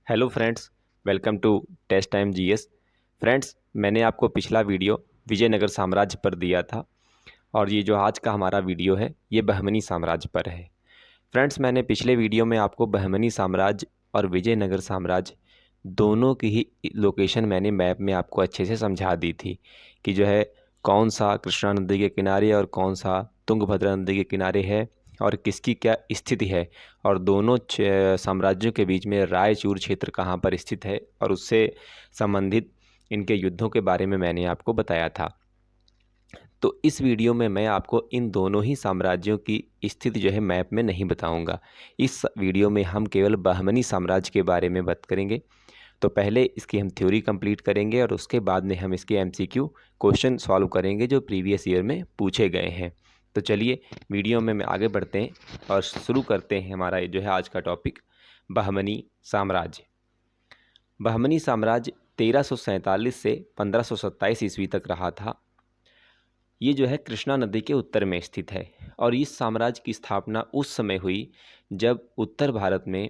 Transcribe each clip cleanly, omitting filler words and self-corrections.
Hello friends, welcome to test time GS. Friends, मैंने आपको पिछला वीडियो विजयनगर साम्राज्य पर दिया था और ये जो आज का हमारा वीडियो है ये बहमनी साम्राज्य पर है। फ्रेंड्स, मैंने पिछले वीडियो में आपको बहमनी साम्राज्य और विजयनगर साम्राज्य दोनों की ही लोकेशन मैंने मैप में आपको अच्छे से समझा दी थी कि जो है कौन सा कृष्णा नदी के किनारे और कौन सा तुंगभद्रा नदी के किनारे है और किसकी क्या स्थिति है, और दोनों साम्राज्यों के बीच में रायचूर क्षेत्र कहाँ पर स्थित है और उससे संबंधित इनके युद्धों के बारे में मैंने आपको बताया था। तो इस वीडियो में मैं आपको इन दोनों ही साम्राज्यों की स्थिति जो है मैप में नहीं बताऊंगा। इस वीडियो में हम केवल बहमनी साम्राज्य के बारे में बात करेंगे। तो पहले इसकी हम थ्योरी कंप्लीट करेंगे और उसके बाद में हम इसके एमसीक्यू क्वेश्चन सॉल्व करेंगे जो प्रीवियस ईयर में पूछे गए हैं। तो चलिए वीडियो में आगे बढ़ते हैं और शुरू करते हैं हमारा जो है आज का टॉपिक बहमनी साम्राज्य। बहमनी साम्राज्य 1347 से 1527 ईस्वी तक रहा था। ये जो है कृष्णा नदी के उत्तर में स्थित है और इस साम्राज्य की स्थापना उस समय हुई जब उत्तर भारत में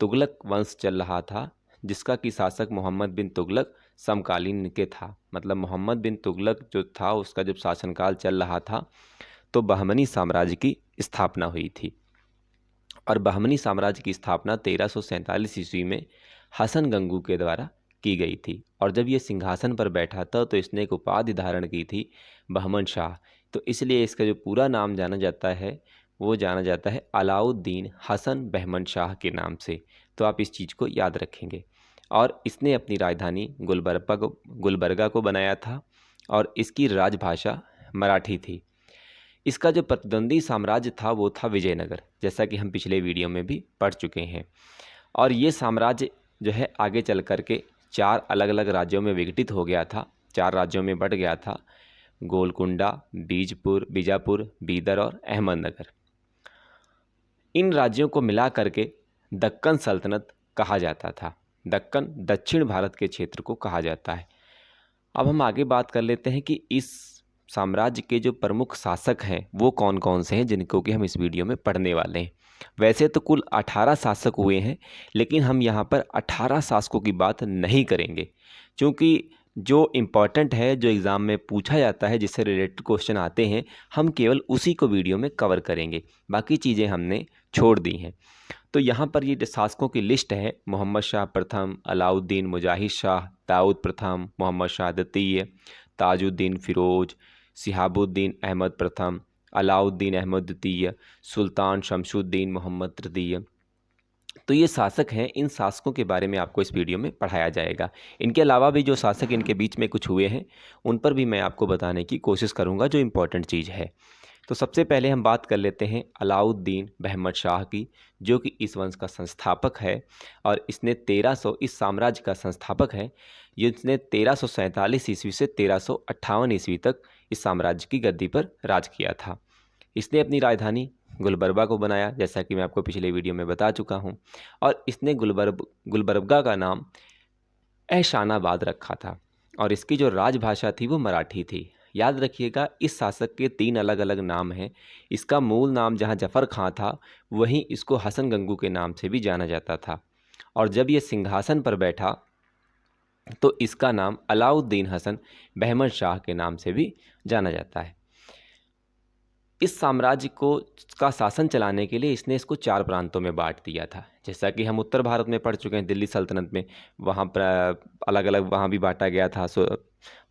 तुगलक वंश चल रहा था, जिसका कि शासक मोहम्मद बिन तुगलक समकालीन के था। मतलब मोहम्मद बिन तुगलक जो था उसका जब शासनकाल चल रहा था तो बहमनी साम्राज्य की स्थापना हुई थी। और बहमनी साम्राज्य की स्थापना 1347 ईस्वी में हसन गंगू के द्वारा की गई थी। और जब ये सिंहासन पर बैठा था तो इसने एक उपाधि धारण की थी, बहमन शाह। तो इसलिए इसका जो पूरा नाम जाना जाता है वो जाना जाता है अलाउद्दीन हसन बहमन शाह के नाम से। तो आप इस चीज़ को याद रखेंगे। और इसने अपनी राजधानी गुलबर्गा को बनाया था और इसकी राजभाषा मराठी थी। इसका जो प्रतिद्वंदी साम्राज्य था वो था विजयनगर, जैसा कि हम पिछले वीडियो में भी पढ़ चुके हैं। और ये साम्राज्य जो है आगे चल कर के 4 अलग अलग राज्यों में विघटित हो गया था, 4 राज्यों में बट गया था: गोलकुंडा, बीजापुर, बीदर और अहमदनगर। इन राज्यों को मिला करके दक्कन सल्तनत कहा जाता था। दक्कन दक्षिण भारत के क्षेत्र को कहा जाता है। अब हम आगे बात कर लेते हैं कि इस साम्राज्य के जो प्रमुख शासक हैं वो कौन कौन से हैं, जिनको कि हम इस वीडियो में पढ़ने वाले हैं। वैसे तो कुल 18 शासक हुए हैं, लेकिन हम यहाँ पर 18 शासकों की बात नहीं करेंगे, क्योंकि जो इम्पॉर्टेंट है, जो एग्ज़ाम में पूछा जाता है, जिससे रिलेटेड क्वेश्चन आते हैं, हम केवल उसी को वीडियो में कवर करेंगे। बाकी चीज़ें हमने छोड़ दी हैं। तो यहाँ पर ये शासकों की लिस्ट है: मोहम्मद शाह प्रथम, अलाउद्दीन मुजाहिद शाह, दाऊद प्रथम, मोहम्मद शाह द्वितीय, ताजुद्दीन फिरोज, सिहाबुद्दीन अहमद प्रथम, अलाउद्दीन अहमद द्वितीय, सुल्तान शमशुद्दीन मोहम्मद तृतीय। तो ये शासक हैं। इन शासकों के बारे में आपको इस वीडियो में पढ़ाया जाएगा। इनके अलावा भी जो शासक इनके बीच में कुछ हुए हैं उन पर भी मैं आपको बताने की कोशिश करूँगा, जो इम्पोर्टेंट चीज़ है। तो सबसे पहले हम बात कर लेते हैं अलाउद्दीन बहमद शाह की, जो कि इस वंश का संस्थापक है और इसने 1300 इस साम्राज्य का संस्थापक है। ये इसने 1347 ईस्वी से 1358 ईस्वी तक इस साम्राज्य की गद्दी पर राज किया था। इसने अपनी राजधानी गुलबर्गा को बनाया, जैसा कि मैं आपको पिछले वीडियो में बता चुका हूँ। और इसने गुलबर्गा का नाम ऐशानाबाद रखा था और इसकी जो राजभाषा थी वो मराठी थी। याद रखिएगा, इस शासक के 3 अलग अलग नाम हैं। इसका मूल नाम जहाँ जफ़र खां था, वहीं इसको हसन गंगू के नाम से भी जाना जाता था। और जब ये सिंहासन पर बैठा तो इसका नाम अलाउद्दीन हसन बहमद शाह के नाम से भी जाना जाता है। इस साम्राज्य को का शासन चलाने के लिए इसने इसको 4 प्रांतों में बांट दिया था। जैसा कि हम उत्तर भारत में पढ़ चुके हैं, दिल्ली सल्तनत में वहाँ पर अलग अलग वहाँ भी बांटा गया था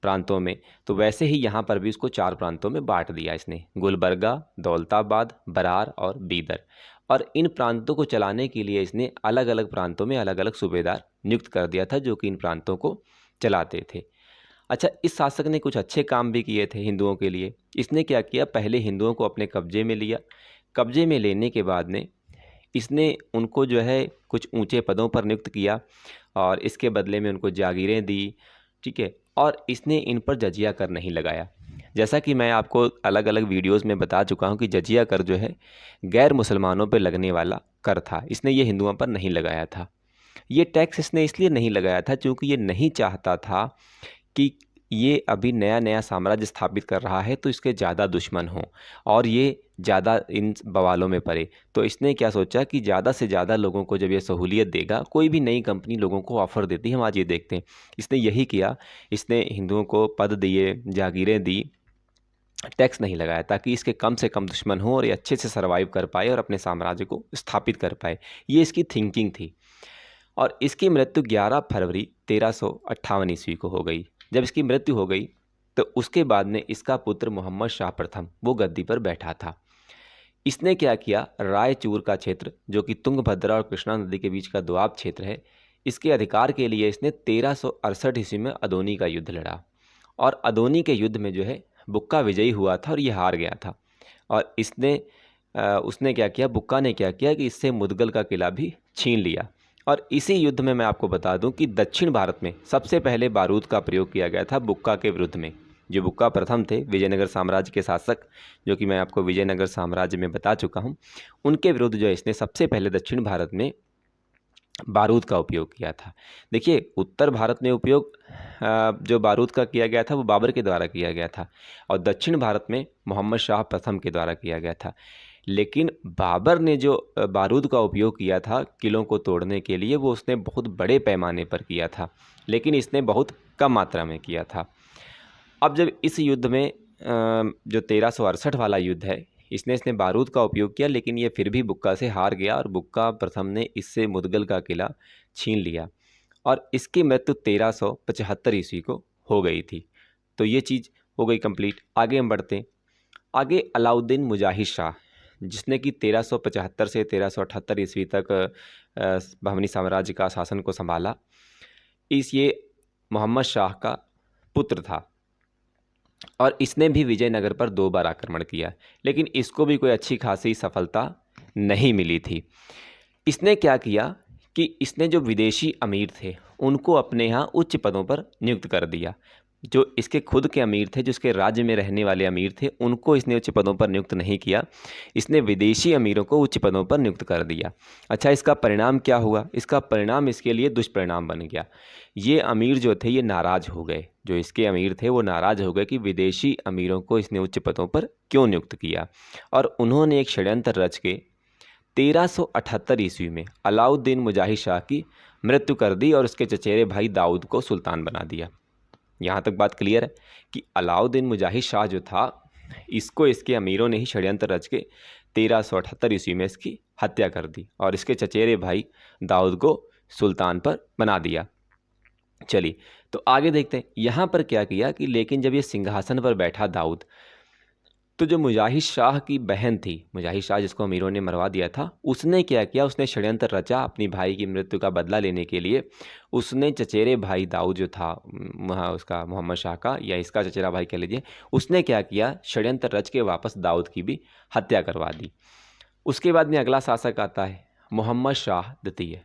प्रांतों में। तो वैसे ही यहाँ पर भी इसको 4 प्रांतों में बांट दिया इसने: गुलबर्गा, दौलताबाद, बरार और बीदर। और इन प्रांतों को चलाने के लिए इसने अलग अलग प्रांतों में अलग अलग सूबेदार नियुक्त कर दिया था, जो कि इन प्रांतों को चलाते थे। अच्छा, इस शासक ने कुछ अच्छे काम भी किए थे हिंदुओं के लिए। इसने क्या किया, पहले हिंदुओं को अपने कब्जे में लिया। कब्जे में लेने के बाद में इसने उनको जो है कुछ ऊंचे पदों पर नियुक्त किया और इसके बदले में उनको जागीरें दी। ठीक है। और इसने इन पर जजिया कर नहीं लगाया। जैसा कि मैं आपको अलग अलग वीडियोस में बता चुका हूं कि जजिया कर जो है गैर मुसलमानों पर लगने वाला कर था, इसने ये हिंदुओं पर नहीं लगाया था। ये टैक्स इसने इसलिए नहीं लगाया था क्योंकि ये नहीं चाहता था कि ये अभी नया नया साम्राज्य स्थापित कर रहा है तो इसके ज़्यादा दुश्मन हों और ये ज़्यादा इन बवालों में पड़े। तो इसने क्या सोचा कि ज़्यादा से ज़्यादा लोगों को जब ये सहूलियत देगा, कोई भी नई कंपनी लोगों को ऑफ़र देती है, हम आज ये देखते हैं। इसने यही किया, इसने हिंदुओं को पद दिए, जागीरें दी, टैक्स नहीं लगाया, ताकि इसके कम से कम दुश्मन हों और ये अच्छे से सर्वाइव कर पाए और अपने साम्राज्य को स्थापित कर पाए। ये इसकी थिंकिंग थी। और इसकी मृत्यु 11 फरवरी 1358 ईस्वी को हो गई। जब इसकी मृत्यु हो गई तो उसके बाद में इसका पुत्र मोहम्मद शाह प्रथम वो गद्दी पर बैठा था। इसने क्या किया, रायचूर का क्षेत्र जो कि तुंगभद्रा और कृष्णा नदी के बीच का दोआब क्षेत्र है, इसके अधिकार के लिए इसने 1368 ईस्वी में अदोनी का युद्ध लड़ा। और अदोनी के युद्ध में जो है बुक्का विजयी हुआ था और ये हार गया था। और उसने क्या किया, बुक्का ने क्या किया कि इससे मुदगल का किला भी छीन लिया। और इसी युद्ध में मैं आपको बता दूं कि दक्षिण भारत में सबसे पहले बारूद का प्रयोग किया गया था बुक्का के विरुद्ध में। जो बुक्का प्रथम थे, विजयनगर साम्राज्य के शासक, जो कि मैं आपको विजयनगर साम्राज्य में बता चुका हूं, उनके विरुद्ध जो है इसने सबसे पहले दक्षिण भारत में बारूद का उपयोग किया था। देखिए, उत्तर भारत में उपयोग जो बारूद का किया गया था वो बाबर के द्वारा किया गया था और दक्षिण भारत में मोहम्मद शाह प्रथम के द्वारा किया गया था। लेकिन बाबर ने जो बारूद का उपयोग किया था किलों को तोड़ने के लिए, वो उसने बहुत बड़े पैमाने पर किया था, लेकिन इसने बहुत कम मात्रा में किया था। अब जब इस युद्ध में जो 1368 वाला युद्ध है, इसने बारूद का उपयोग किया, लेकिन ये फिर भी बुक्का से हार गया और बुक्का प्रथम ने इससे मुदगल का किला छीन लिया और इसकी मृत्यु 1375 ईस्वी को हो गई थी। तो ये चीज़ हो गई कंप्लीट। आगे हम बढ़ते हैं। आगे अलाउद्दीन मुजाहिद शाह, जिसने कि 1375 से 1378 ईस्वी तक बहमनी साम्राज्य का शासन को संभाला। ये मोहम्मद शाह का पुत्र था और इसने भी विजयनगर पर 2 बार आक्रमण किया, लेकिन इसको भी कोई अच्छी खासी सफलता नहीं मिली थी। इसने क्या किया कि इसने जो विदेशी अमीर थे उनको अपने यहाँ उच्च पदों पर नियुक्त कर दिया। जो इसके खुद के अमीर थे, जो इसके राज्य में रहने वाले अमीर थे, उनको इसने उच्च पदों पर नियुक्त नहीं किया, इसने विदेशी अमीरों को उच्च पदों पर नियुक्त कर दिया। अच्छा, इसका परिणाम क्या हुआ? इसका परिणाम इसके लिए दुष्परिणाम बन गया। ये अमीर जो थे ये नाराज़ हो गए, जो इसके अमीर थे वो नाराज़ हो गए कि विदेशी अमीरों को इसने उच्च पदों पर क्यों नियुक्त किया। और उन्होंने एक षड्यंत्र रच के 1378 ईस्वी में अलाउद्दीन मुजाहिद शाह की मृत्यु कर दी और उसके चचेरे भाई दाऊद को सुल्तान बना दिया। यहाँ तक बात क्लियर है कि अलाउद्दीन मुजाहिद शाह जो था, इसको इसके अमीरों ने ही षड्यंत्र रच के 1378 ईस्वी में इसकी हत्या कर दी और इसके चचेरे भाई दाऊद को सुल्तान पर बना दिया। चलिए, तो आगे देखते हैं यहाँ पर क्या किया कि लेकिन जब ये सिंहासन पर बैठा दाऊद, तो जो मुजाहिद शाह की बहन थी, मुजाहिद शाह जिसको अमीरों ने मरवा दिया था, उसने क्या किया, उसने षड्यंत्र रचा अपनी भाई की मृत्यु का बदला लेने के लिए। उसने चचेरे भाई दाऊद जो था वहाँ उसका मोहम्मद शाह का, या इसका चचेरा भाई कह लीजिए, उसने क्या किया, षड्यंत्र रच के वापस दाऊद की भी हत्या करवा दी। उसके बाद में अगला शासक आता है मोहम्मद शाह द्वितीय।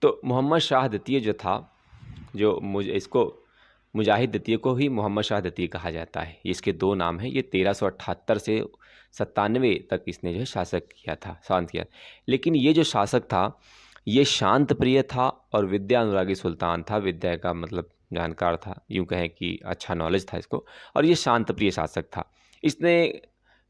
तो मोहम्मद शाह द्वितीय जो था, जो इसको मुजाहिद द्वितीय को ही मोहम्मद शाह द्वितीय कहा जाता है। ये इसके 2 नाम हैं। ये 1378 से 97 तक इसने जो है शासन किया। लेकिन ये जो शासक था, ये शांत प्रिय था और विद्या अनुरागी सुल्तान था। विद्या का मतलब जानकार था, यूँ कहें कि अच्छा नॉलेज था इसको, और ये शांत प्रिय शासक था। इसने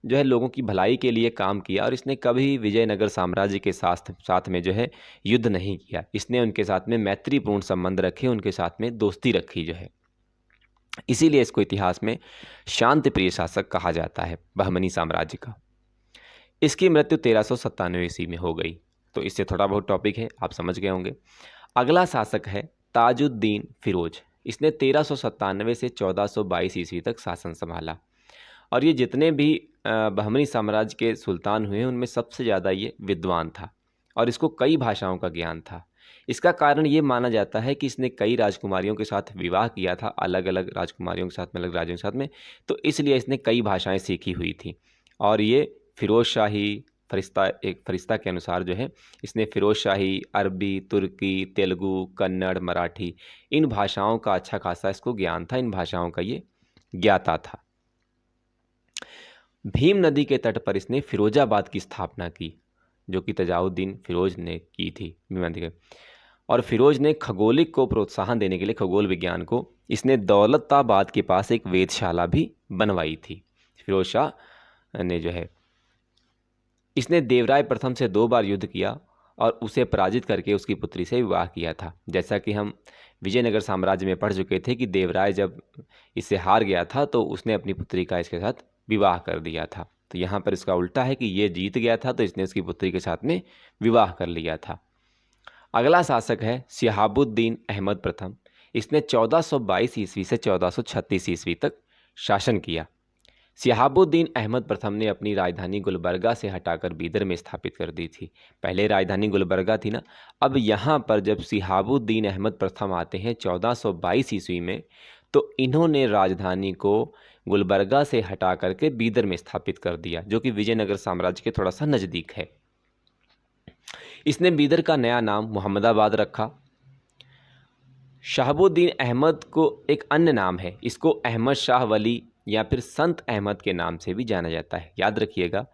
जो है लोगों की भलाई के लिए काम किया और इसने कभी विजयनगर साम्राज्य के साथ में जो है युद्ध नहीं किया। इसने उनके साथ में मैत्रीपूर्ण संबंध रखे, उनके साथ में दोस्ती रखी जो है। इसीलिए इसको इतिहास में शांति प्रिय शासक कहा जाता है बहमनी साम्राज्य का। इसकी मृत्यु 1397 ईस्वी में हो गई। तो इससे थोड़ा बहुत टॉपिक है, आप समझ गए होंगे। अगला शासक है ताजुद्दीन फिरोज। इसने 1397 से 1422 ईस्वी तक शासन संभाला और ये जितने भी बहमनी साम्राज्य के सुल्तान हुए उनमें सबसे ज़्यादा ये विद्वान था और इसको कई भाषाओं का ज्ञान था। इसका कारण ये माना जाता है कि इसने कई राजकुमारियों के साथ विवाह किया था, अलग अलग राजकुमारियों के साथ में, अलग राज्यों के साथ में, तो इसलिए इसने कई भाषाएं सीखी हुई थी। और ये फिरोज शाही एक फरिश्ता के अनुसार जो है, इसने फिरोज शाही, अरबी, तुर्की, तेलुगु, कन्नड़, मराठी, इन भाषाओं का अच्छा खासा इसको ज्ञान था, इन भाषाओं का ये ज्ञाता था। भीम नदी के तट पर इसने फिरोजाबाद की स्थापना की, जो कि तजाउद्दीन फिरोज ने की थी भीम नदी के। और फिरोज ने खगोलिक को प्रोत्साहन देने के लिए, खगोल विज्ञान को, इसने दौलताबाद के पास एक वेधशाला भी बनवाई थी। फिरोज शाह ने जो है, इसने देवराय प्रथम से 2 बार युद्ध किया और उसे पराजित करके उसकी पुत्री से विवाह किया था। जैसा कि हम विजयनगर साम्राज्य में पढ़ चुके थे कि देवराय जब इससे हार गया था तो उसने अपनी पुत्री का इसके साथ विवाह कर दिया था। तो यहाँ पर इसका उल्टा है कि ये जीत गया था तो इसने उसकी पुत्री के साथ में विवाह कर लिया था। अगला शासक है शिहाबुद्दीन अहमद प्रथम। इसने 1422 ईस्वी से 1436 ईस्वी तक शासन किया। शिहाबुद्दीन अहमद प्रथम ने अपनी राजधानी गुलबर्गा से हटाकर बीदर में स्थापित कर दी थी। पहले राजधानी गुलबर्गा थी ना, अब यहाँ पर जब शिहाबुद्दीन अहमद प्रथम आते हैं 1422 ईस्वी में, तो इन्होंने राजधानी को गुलबर्गा से हटा करके बीदर में स्थापित कर दिया, जो कि विजयनगर साम्राज्य के थोड़ा सा नज़दीक है। इसने बीदर का नया नाम मोहम्मदाबाद रखा। शहाबुद्दीन अहमद को एक अन्य नाम है, इसको अहमद शाह वली या फिर संत अहमद के नाम से भी जाना जाता है। याद रखिएगा,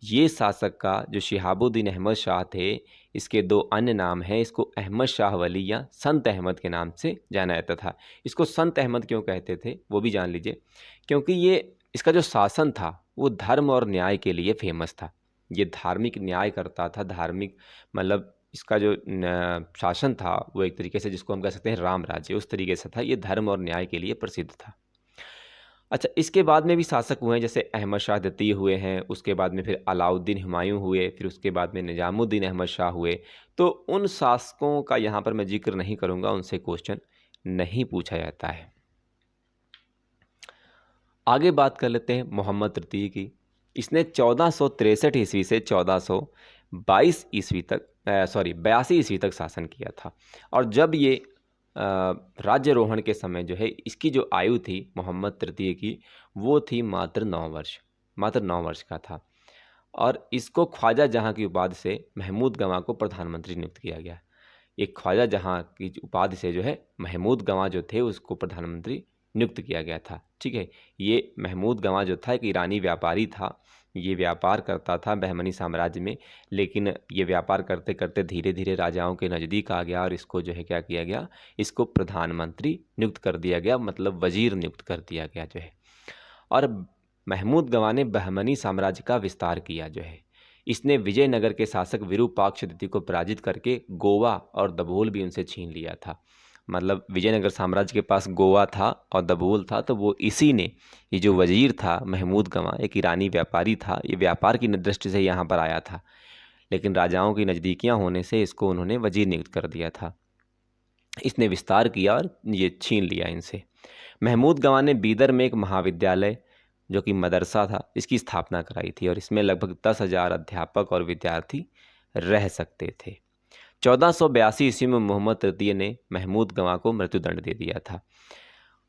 ये शासक का जो शिहाबुद्दीन अहमद शाह थे, इसके 2 अन्य नाम हैं। इसको अहमद शाह वली या संत अहमद के नाम से जाना जाता था। इसको संत अहमद क्यों कहते थे वो भी जान लीजिए, क्योंकि ये इसका जो शासन था वो धर्म और न्याय के लिए फेमस था। ये धार्मिक न्याय करता था, धार्मिक मतलब इसका जो शासन था वो एक तरीके से जिसको हम कह सकते हैं राम राज्य, उस तरीके से था। ये धर्म और न्याय के लिए प्रसिद्ध था। अच्छा, इसके बाद में भी शासक हुए हैं, जैसे अहमद शाह द्वितीय हुए हैं, उसके बाद में फिर अलाउद्दीन हुमायूं हुए, फिर उसके बाद में निजामुद्दीन अहमद शाह हुए। तो उन शासकों का यहाँ पर मैं जिक्र नहीं करूँगा, उनसे क्वेश्चन नहीं पूछा जाता है। आगे बात कर लेते हैं मोहम्मद तृतीय की। इसने 1463 ईस्वी से 1422 ईस्वी तक 82 ईस्वी तक शासन किया था। और जब ये राज्यरोहण के समय जो है, इसकी जो आयु थी मोहम्मद तृतीय की, वो थी मात्र 9 वर्ष, मात्र 9 वर्ष का था। और इसको ख्वाजा जहाँ की उपाधि से महमूद गवां को प्रधानमंत्री नियुक्त किया गया। एक ख्वाजा जहाँ की उपाधि से जो है महमूद गवां जो थे उसको प्रधानमंत्री नियुक्त किया गया था। ठीक है, ये महमूद गवां जो था एक ईरानी व्यापारी था। ये व्यापार करता था बहमनी साम्राज्य में, लेकिन ये व्यापार करते करते धीरे धीरे राजाओं के नज़दीक आ गया और इसको जो है क्या किया गया, इसको प्रधानमंत्री नियुक्त कर दिया गया, मतलब वजीर नियुक्त कर दिया गया जो है। और महमूद गवां ने बहमनी साम्राज्य का विस्तार किया जो है। इसने विजयनगर के शासक विरूपाक्ष द्वितीय को पराजित करके गोवा और दभोल भी उनसे छीन लिया था। मतलब विजयनगर साम्राज्य के पास गोवा था और दभोल था, तो वो इसी ने, ये जो वजीर था महमूद गवां, एक ईरानी व्यापारी था, ये व्यापार की दृष्टि से यहाँ पर आया था, लेकिन राजाओं की नज़दीकियाँ होने से इसको उन्होंने वजीर नियुक्त कर दिया था। इसने विस्तार किया और ये छीन लिया इनसे। महमूद गवां ने बीदर में एक महाविद्यालय जो कि मदरसा था, इसकी स्थापना कराई थी और इसमें लगभग 10,000 अध्यापक और विद्यार्थी रह सकते थे। 1482 ईस्वी में मोहम्मद तृतीय ने महमूद गवां को मृत्युदंड दे दिया था।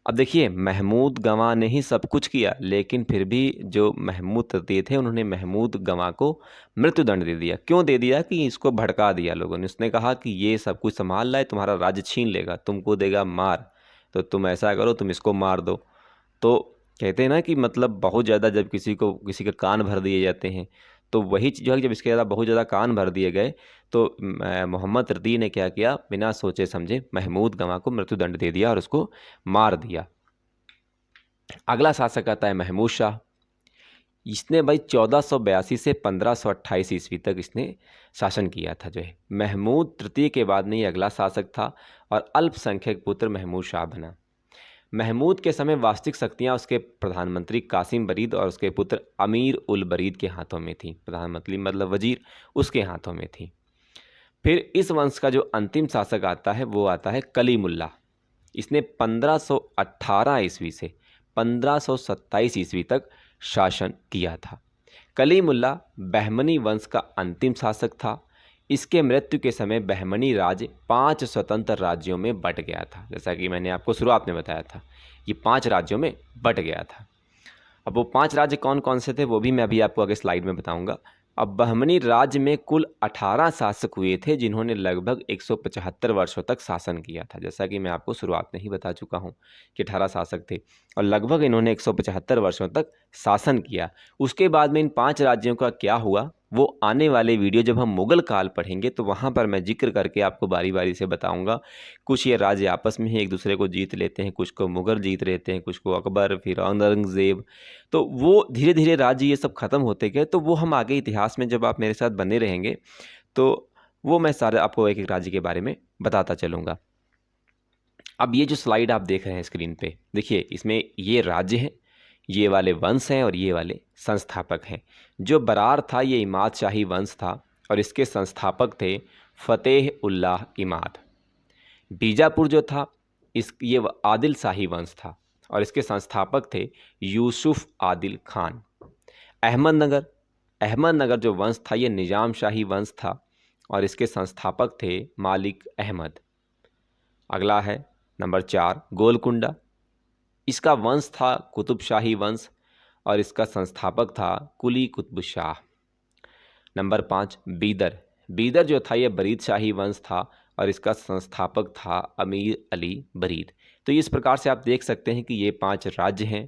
अब देखिए, महमूद गवां ने ही सब कुछ किया, लेकिन फिर भी जो महमूद तृतीय थे उन्होंने महमूद गवां को मृत्युदंड दे दिया। क्यों दे दिया? कि इसको भड़का दिया लोगों ने। उसने कहा कि ये सब कुछ संभाल रहा है, तुम्हारा राज्य छीन लेगा, तुमको देगा मार, तो तुम ऐसा करो, तुम इसको मार दो। तो कहते हैं ना कि मतलब बहुत ज़्यादा जब किसी के कान भर दिए जाते हैं, तो वही चीज़ है कि जब इसके ज़्यादा बहुत ज़्यादा कान भर दिए गए तो मोहम्मद तृतीय ने क्या किया, बिना सोचे समझे महमूद गवां को मृत्युदंड दे दिया और उसको मार दिया। अगला शासक आता है महमूद शाह। इसने भाई 1482 से 1528 ईस्वी तक इसने शासन किया था जो है। महमूद तृतीय के बाद में ये अगला शासक था और अल्पसंख्यक पुत्र महमूद शाह बना। महमूद के समय वास्तविक शक्तियाँ उसके प्रधानमंत्री कासिम बरीद और उसके पुत्र अमीर उल बरीद के हाथों में थी। प्रधानमंत्री मतलब वजीर उसके हाथों में थी। फिर इस वंश का जो अंतिम शासक आता है वो आता है कलीमुल्लाह। इसने 1518 ईस्वी से 1527 ईस्वी तक शासन किया था। कलीमुल्लाह बहमनी वंश का अंतिम शासक था। इसके मृत्यु के समय बहमनी राज्य 5 स्वतंत्र राज्यों में बंट गया था। जैसा कि मैंने आपको शुरुआत में बताया था, ये 5 राज्यों में बंट गया था। अब वो 5 राज्य कौन कौन से थे वो भी मैं अभी आपको आगे स्लाइड में बताऊंगा। अब बहमनी राज्य में कुल 18 शासक हुए थे जिन्होंने लगभग 175 वर्षों तक शासन किया था। जैसा कि मैं आपको शुरुआत में ही बता चुका हूँ कि 18 शासक थे और लगभग इन्होंने 175 वर्षों तक शासन किया। उसके बाद में इन 5 राज्यों का क्या हुआ वो आने वाले वीडियो जब हम मुग़ल काल पढ़ेंगे तो वहाँ पर मैं जिक्र करके आपको बारी बारी से बताऊँगा। कुछ ये राज्य आपस में ही एक दूसरे को जीत लेते हैं, कुछ को मुग़ल जीत लेते हैं, कुछ को अकबर, फिर औरंगज़ेब। तो वो धीरे धीरे राज्य ये सब ख़त्म होते गए। तो वो हम आगे इतिहास में जब आप मेरे साथ बने रहेंगे तो वो मैं सारे आपको एक एक राज्य के बारे में बताता चलूँगा। अब ये जो स्लाइड आप देख रहे हैं स्क्रीन पे, देखिए इसमें ये राज्य हैं, ये वाले वंश हैं और ये वाले संस्थापक हैं। जो बरार था ये इमाद शाही वंश था और इसके संस्थापक थे फ़तेह उल्लाह इमाद। बीजापुर जो था ये आदिल शाही वंश था और इसके संस्थापक थे यूसुफ आदिल खान। अहमदनगर अहमदनगर जो वंश था ये निज़ाम शाही वंश था और इसके संस्थापक थे मालिक अहमद। अगला है नंबर 4 गोलकुंडा। इसका वंश था कुतुब शाही वंश और इसका संस्थापक था कुली कुतुब शाह। नंबर 5 बीदर। बीदर जो था ये बरीद शाही वंश था और इसका संस्थापक था अमीर अली बरीद। तो इस प्रकार से आप देख सकते हैं कि ये 5 राज्य हैं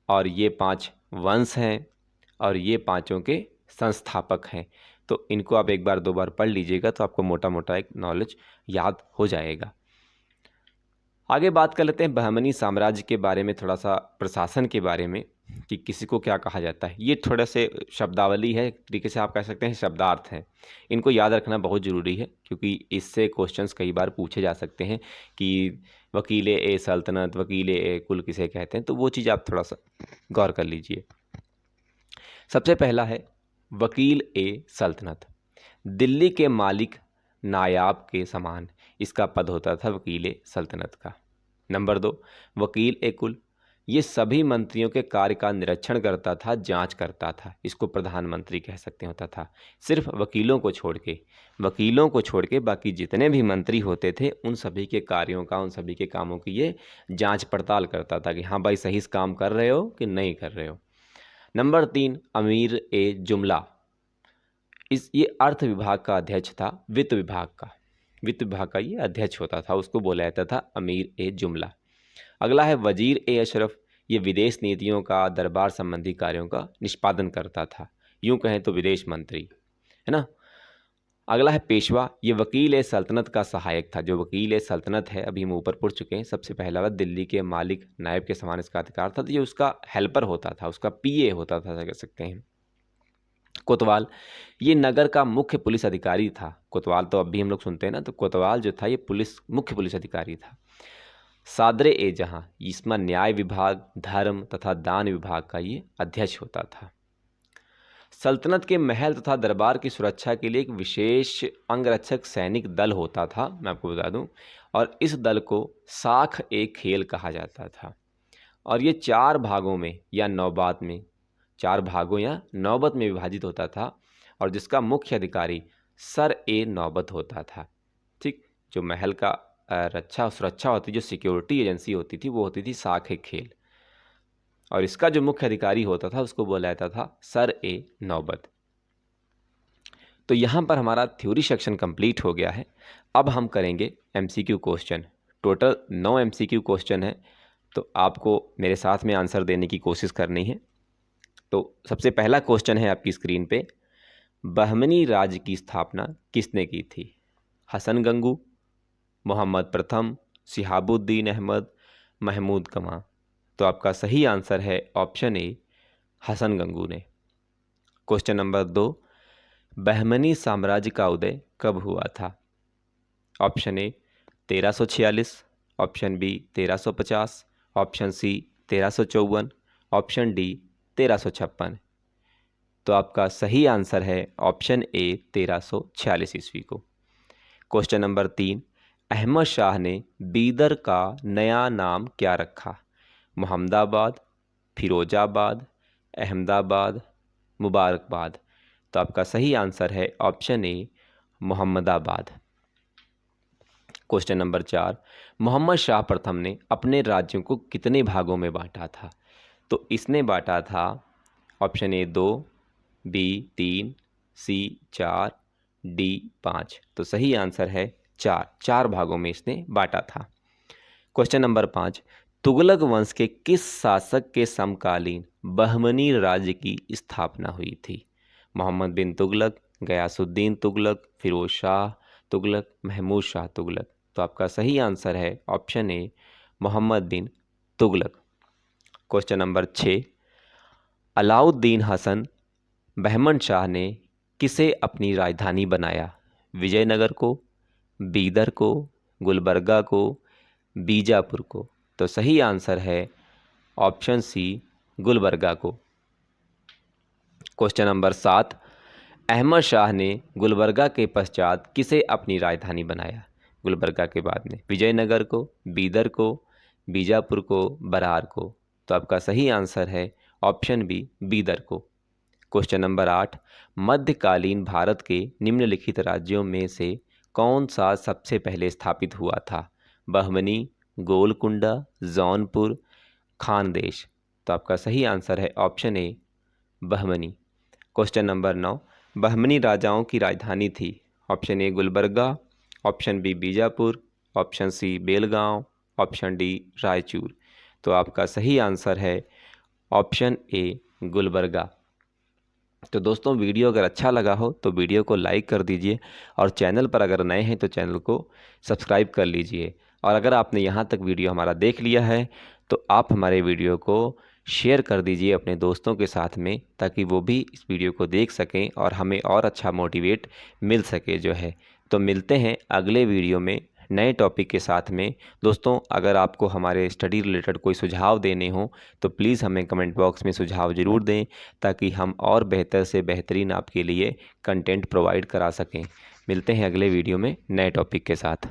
और ये 5 वंश हैं और ये पांचों के संस्थापक हैं। तो इनको आप एक बार दो बार पढ़ लीजिएगा तो आपको मोटा मोटा एक नॉलेज याद हो जाएगा। आगे बात कर लेते हैं बहमनी साम्राज्य के बारे में, थोड़ा सा प्रशासन के बारे में कि किसी को क्या कहा जाता है। ये थोड़ा से शब्दावली है, एक तरीके से आप कह सकते हैं शब्दार्थ हैं। इनको याद रखना बहुत ज़रूरी है क्योंकि इससे क्वेश्चंस कई बार पूछे जा सकते हैं कि वकील ए सल्तनत, वकील ए कुल किसे कहते हैं। तो वो चीज़ आप थोड़ा सा गौर कर लीजिए। सबसे पहला है वकील ए सल्तनत। दिल्ली के मालिक नायाब के समान इसका पद होता था वकील ए सल्तनत का। नंबर 2 वकील ए कुल। ये सभी मंत्रियों के कार्य का निरीक्षण करता था, जांच करता था। इसको प्रधानमंत्री कह सकते होता था। सिर्फ वकीलों को छोड़ के बाकी जितने भी मंत्री होते थे उन सभी के कार्यों का, उन सभी के कामों की ये जांच पड़ताल करता था कि हाँ भाई सही से काम कर रहे हो कि नहीं कर रहे हो। नंबर 3 अमीर ए जुमला। ये अर्थ विभाग का अध्यक्ष था, वित्त विभाग का ये अध्यक्ष होता था, उसको बोला जाता था अमीर ए जुमला। अगला है वजीर ए अशरफ। ये विदेश नीतियों का, दरबार संबंधी कार्यों का निष्पादन करता था, यूं कहें तो विदेश मंत्री, है ना। अगला है पेशवा। ये वकील ए सल्तनत का सहायक था। जो वकील ए सल्तनत है, अभी हम ऊपर पढ़ चुके हैं, सबसे पहला बात दिल्ली के मालिक नायब के समान इसका अधिकार था। तो ये उसका हेल्पर होता था, उसका पीए होता था कह सकते हैं। कोतवाल। ये नगर का मुख्य पुलिस अधिकारी था। कोतवाल तो अब भी हम लोग सुनते हैं ना, तो कोतवाल जो था ये मुख्य पुलिस अधिकारी था। सादरे ए जहां। इसमें न्याय विभाग, धर्म तथा दान विभाग का ये अध्यक्ष होता था। सल्तनत के महल तथा दरबार की सुरक्षा के लिए एक विशेष अंगरक्षक सैनिक दल होता था, मैं आपको बता दूं, और इस दल को साख ए खेल कहा जाता था। और ये 4 भागों में या नौबत में 4 भागों या नौबत में विभाजित होता था और जिसका मुख्य अधिकारी सर ए नौबत होता था। ठीक, जो महल का सुरक्षा होती, जो सिक्योरिटी एजेंसी होती थी, वो होती थी साख ए खेल और इसका जो मुख्य अधिकारी होता था उसको बोला जाता था सर ए नौबत। तो यहाँ पर हमारा थ्योरी सेक्शन कंप्लीट हो गया है। अब हम करेंगे MCQ question. Total 9 MCQ question है, तो आपको मेरे साथ में आंसर देने की कोशिश करनी है। तो सबसे पहला क्वेश्चन है आपकी स्क्रीन पे, बहमनी राज्य की स्थापना किसने की थी? हसन गंगू, मोहम्मद प्रथम, शिहाबुद्दीन अहमद, महमूद कमां। तो आपका सही आंसर है ऑप्शन ए, हसन गंगू ने। क्वेश्चन नंबर 2, बहमनी साम्राज्य का उदय कब हुआ था? Option A 1346, option B 1350, option C 1354, option D 1356। तो आपका सही आंसर है ऑप्शन ए 1346 ईस्वी को। क्वेश्चन नंबर 3, अहमद शाह ने बीदर का नया नाम क्या रखा? मोहम्मदाबाद, फिरोजाबाद, अहमदाबाद, मुबारकबाद। तो आपका सही आंसर है option A Mohammadabad. Question number 4, Mohammad Shah प्रथम ने अपने राज्यों को कितने भागों में बांटा था? तो इसने बांटा था option A 2, B 3, C 4, D 5। तो सही आंसर है 4 भागों में इसने बांटा था। क्वेश्चन नंबर 5, तुगलक वंश के किस शासक के समकालीन बहमनी राज्य की स्थापना हुई थी? मोहम्मद बिन तुगलक, गयासुद्दीन तुगलक, फिरोज शाह तुगलक, महमूद शाह तुगलक। तो आपका सही आंसर है option A Mohammad bin Tughlaq. Question number 6, Alauddin Hasan Bahman Shah ने किसे अपनी राजधानी बनाया? विजयनगर को, बीदर को, गुलबर्गा को, बीजापुर को। तो सही आंसर है ऑप्शन सी गुलबर्गा को। क्वेश्चन नंबर 7, अहमद शाह ने गुलबर्गा के पश्चात किसे अपनी राजधानी बनाया? गुलबर्गा के बाद में विजयनगर को, बीदर को, बीजापुर को, बरार को। तो आपका सही आंसर है ऑप्शन बी बीदर को। क्वेश्चन नंबर 8, मध्यकालीन भारत के निम्नलिखित राज्यों में से कौन सा सबसे पहले स्थापित हुआ था? बहमनी, गोलकुंडा, जौनपुर, खानदेश। तो आपका सही आंसर है option A Bahmani. Question number 9, Bahmani राजाओं की राजधानी थी? Option A Gulbarga, option B Bijapur, option C Belgaum, option D Raichur. तो आपका सही आंसर है ऑप्शन ए गुलबर्गा। तो दोस्तों, वीडियो अगर अच्छा लगा हो तो वीडियो को लाइक कर दीजिए और चैनल पर अगर नए हैं तो चैनल को सब्सक्राइब कर लीजिए। और अगर आपने यहाँ तक वीडियो हमारा देख लिया है तो आप हमारे वीडियो को शेयर कर दीजिए अपने दोस्तों के साथ में, ताकि वो भी इस वीडियो को देख सकें और हमें और अच्छा मोटिवेट मिल सके जो है। तो मिलते हैं अगले वीडियो में नए टॉपिक के साथ में। दोस्तों, अगर आपको हमारे स्टडी रिलेटेड कोई सुझाव देने हों तो प्लीज़ हमें कमेंट बॉक्स में सुझाव ज़रूर दें, ताकि हम और बेहतर से बेहतरीन आपके लिए कंटेंट प्रोवाइड करा सकें। मिलते हैं अगले वीडियो में नए टॉपिक के साथ।